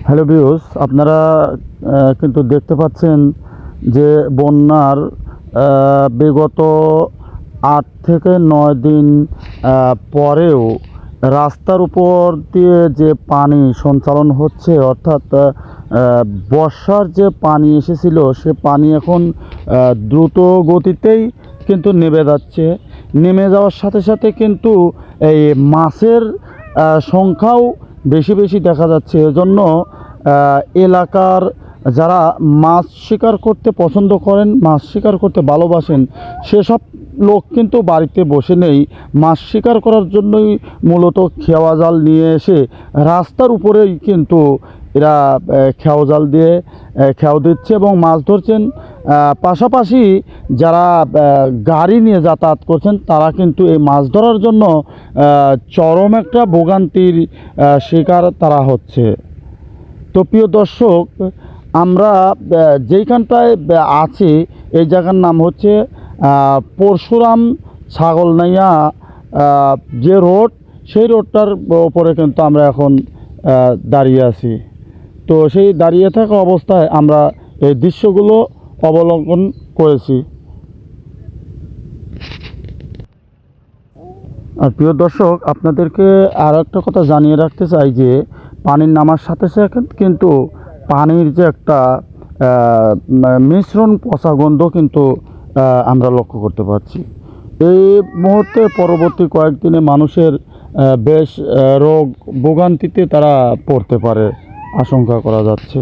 Hello views, আপনারা কিন্তু দেখতে পাচ্ছেন যে বন্যার বিগত 8 থেকে 9 দিন পরেও রাস্তার উপর দিয়ে যে পানি সঞ্চালন হচ্ছে, অর্থাৎ বর্ষার যে পানি এসেছিল সে পানি এখন দ্রুত গতিতেই কিন্তু নেমে যাচ্ছে। নেমে যাওয়ার সাথে সাথে কিন্তু এই মাছের সংখ্যাও বেশি বেশি দেখা যাচ্ছে। এজন্য এলাকার যারা মাছ শিকার করতে পছন্দ করেন, মাছ শিকার করতে ভালোবাসেন, সেসব লোক কিন্তু বাড়িতে বসে নেই, মাছ শিকার করার জন্যই মূলত খেওয়া জাল নিয়ে এসে রাস্তার উপরেই কিন্তু এরা খেওয়া জাল দিয়ে খেয়াও দিচ্ছে এবং মাছ ধরছেন। পাশাপাশি যারা গাড়ি নিয়ে যাতায়াত করছেন তারা কিন্তু এই মাছ ধরার জন্য চরম একটা ভোগান্তির শিকার তারা হচ্ছে। তো প্রিয় দর্শক, আমরা যেইখানটায় আছি এই জায়গার নাম হচ্ছে পরশুরাম ছাগলনাইয়া যে রোড, সেই রোডটার উপরে কিন্তু আমরা এখন দাঁড়িয়ে আছি। তো সেই দাঁড়িয়ে থাকা অবস্থায় আমরা এই দৃশ্যগুলো অবলোকন করেছি। আর প্রিয় দর্শক, আপনাদেরকে আর একটা কথা জানিয়ে রাখতে চাই যে পানির নামার সাথে সাথে কিন্তু পানির যে একটা মিশ্রণ পচা গন্ধ কিন্তু আমরা লক্ষ্য করতে পারছি। এই মুহূর্তে পরবর্তী কয়েকদিনে মানুষের বেশ রোগ ভোগান্তিতে তারা পড়তে পারে আশঙ্কা করা যাচ্ছে।